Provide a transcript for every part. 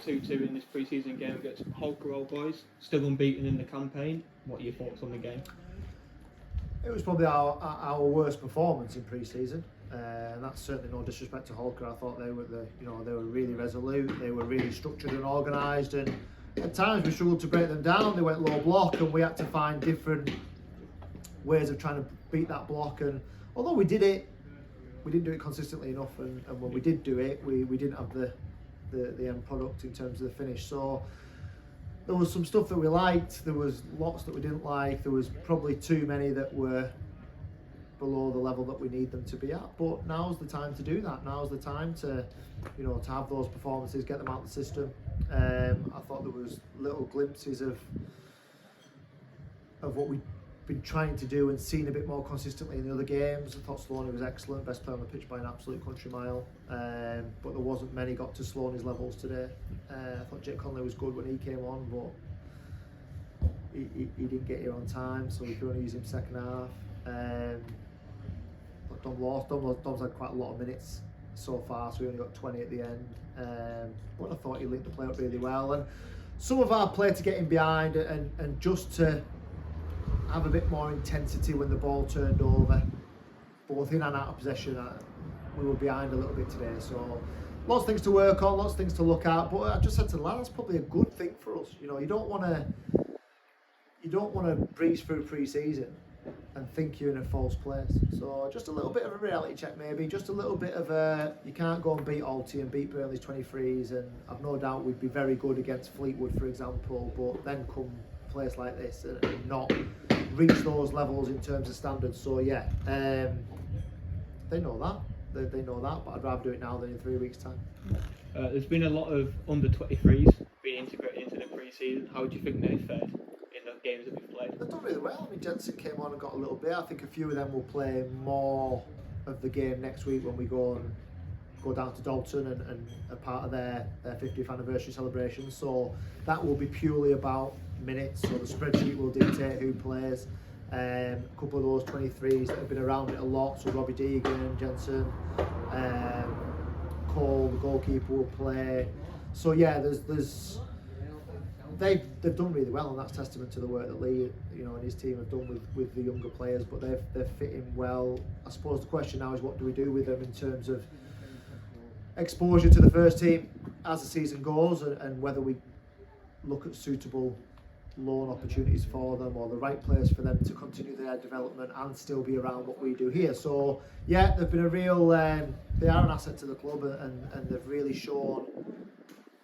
2-2 in this pre-season game against Holker Old Boys, still unbeaten in the campaign. What are your thoughts on the game? It was probably our worst performance in pre-season, and that's certainly no disrespect to Holker. I thought they were they were really resolute, they were really structured and organised, and at times we struggled to break them down. They went low block, and we had to find different ways of trying to beat that block. And although we did it, we didn't do it consistently enough, and when we did do it, we didn't have the end product in terms of the finish. So there was some stuff that we liked, there was lots that we didn't like, there was probably too many that were below the level that we need them to be at. But now's the time to do that. Now's the time to, to have those performances, get them out of the system. I thought there was little glimpses of what we've been trying to do and seen a bit more consistently in the other games. I thought 𝗙𝙗𝗎 was excellent, best player on the pitch by an absolute country mile. But there wasn't many got to 𝗙𝗎's levels today. I thought Jake Conley was good when he came on, but he didn't get here on time, so we could only use him second half. Dom's had quite a lot of minutes so far, so we only got 20 at the end. But I thought he linked the play up really well, and some of our play to get in behind and just to have a bit more intensity when the ball turned over, both in and out of possession. We were behind a little bit today, so lots of things to work on, lots of things to look at. But I just said to the lads, that's probably a good thing for us. You don't want to breeze through pre-season and think you're in a false place. So just a little bit of a reality check, maybe just a little bit of you can't go and beat 𝗙𝙁and beat Burnley's 23s, and I've no doubt we'd be very good against Fleetwood, for example, but then come a place like this and not reach those levels in terms of standards. So yeah, they know that. They know that, but I'd rather do it now than in 3 weeks' time. There's been a lot of under 23s being integrated into the pre-season. How do you think they fared in the games that we've played? They've done really well. I mean, 𝗙𝙬 came on and got a little bit. I think a few of them will play more of the game next week when we go down to Dalton and are part of their 50th anniversary celebration. So that will be purely about minutes. So the spreadsheet will dictate who plays. A couple of those 23s that have been around it a lot, so Robbie Deegan, Jensen, Cole, the goalkeeper, will play. So yeah, they've done really well, and that's testament to the work that Lee, and his team have done with the younger players. But they're fitting well. I suppose the question now is, what do we do with them in terms of exposure to the first team as the season goes, and whether we look at suitable loan opportunities for them, or the right players for them to continue their development and still be around what we do here. So yeah, they've been a real they are an asset to the club, and they've really shown.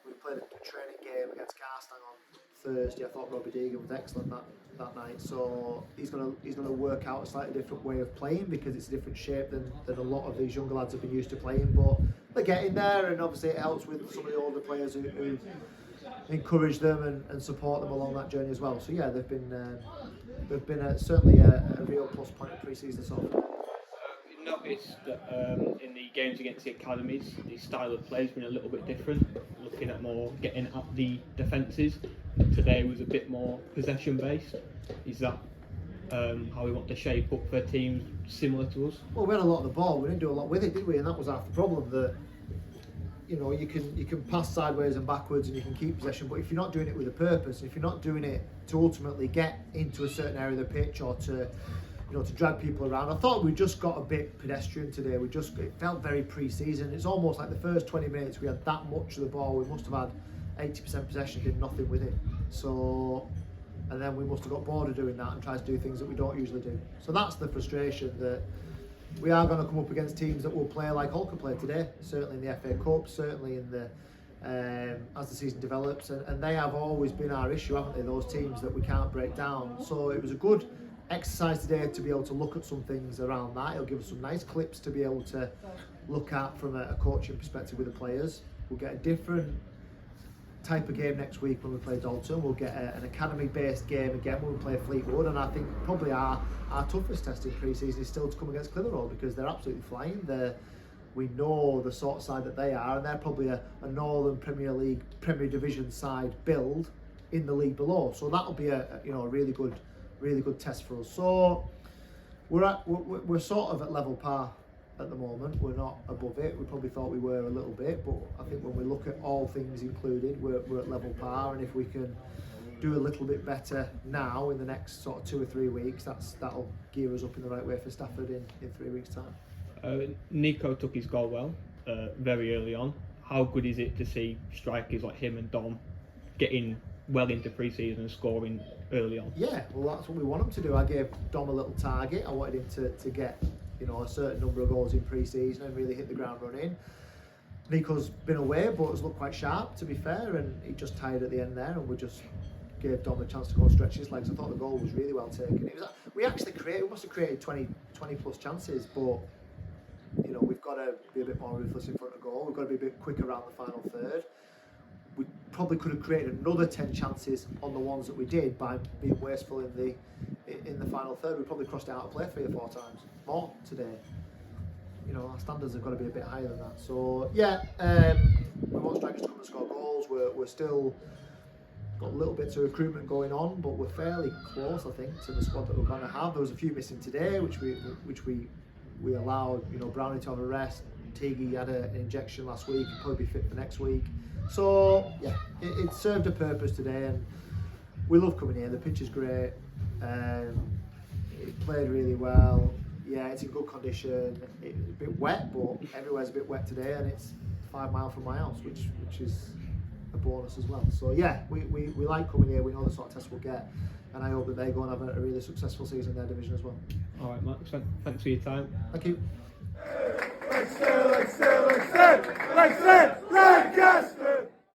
We played a training game against Garstang on Thursday. I thought Robbie Deegan was excellent that night, so he's gonna work out a slightly different way of playing, because it's a different shape than a lot of these younger lads have been used to playing. But they're getting there, and obviously it helps with some of the older players who encourage them and support them along that journey as well. So yeah, they've been certainly a real plus point in pre-season so far. We've noticed that in the games against the academies, the style of play has been a little bit different, looking at more getting up the defences. Today was a bit more possession based. Is that how we want to shape up for teams similar to us? Well, we had a lot of the ball, we didn't do a lot with it, did we? And that was half the problem, that you can pass sideways and backwards and you can keep possession, but if you're not doing it with a purpose, if you're not doing it to ultimately get into a certain area of the pitch, or to drag people around. I thought we just got a bit pedestrian today. It felt very pre-season. It's almost like the first 20 minutes we had that much of the ball. We must have had 80% possession, did nothing with it. So, and then we must have got bored of doing that and tried to do things that we don't usually do. So that's the frustration, that we are going to come up against teams that will play like Holker played today, certainly in the FA Cup, certainly in the as the season develops, and they have always been our issue, haven't they? Those teams that we can't break down. So it was a good exercise today to be able to look at some things around that. It'll give us some nice clips to be able to look at from a coaching perspective with the players. We'll get a different type of game next week when we play Dalton. We'll get an academy-based game again when we play Fleetwood, and I think probably our toughest test in pre-season is still to come against Clitheroe, because they're absolutely flying. We know the sort of side that they are, and they're probably a Northern Premier League, Premier Division side build in the league below. So that'll be a really good test for us. So we're sort of at level par at the moment. We're not above it. We probably thought we were a little bit, but I think when we look at all things included, we're at level par, and if we can do a little bit better now in the next sort of 2 or 3 weeks, that'll gear us up in the right way for Stafford in 3 weeks' time. Nico took his goal well very early on. How good is it to see strikers like him and Dom getting well into pre-season and scoring early on? Yeah, well, that's what we want him to do. I gave Dom a little target. I wanted him to get, you know, a certain number of goals in pre-season and really hit the ground running. Nico's been away, but has looked quite sharp, to be fair, and he just tired at the end there, and we just gave Dom a chance to go and stretch his legs. I thought the goal was really well taken. We must have created 20 plus chances, but you know, we've got to be a bit more ruthless in front of goal. We've got to be a bit quicker around the final third. We probably could have created another 10 chances on the ones that we did by being wasteful in the final third. We probably crossed it out of play 3 or 4 times more today. You know, our standards have got to be a bit higher than that. So yeah, we want strikers to come and score goals. We're still got little bits of recruitment going on, but we're fairly close, I think, to the squad that we're going to have. There was a few missing today, which we allowed, you know, Brownie to have a rest. 𝗙𝗓𝗓 had an injection last week, he'll probably be fit for next week. So yeah, it served a purpose today, and we love coming here. The pitch is great. It played really well. Yeah, it's in good condition. It's a bit wet, but everywhere's a bit wet today, and it's 5 miles from my house, which is a bonus as well. So yeah, we like coming here. We know the sort of test we'll get, and I hope that they go and have a really successful season in their division as well. All right, Max, thanks for your time. Thank you. 𝗙𝗪𝗙𝗪𝗙𝗪𝗙𝗪𝗙, Lancaster!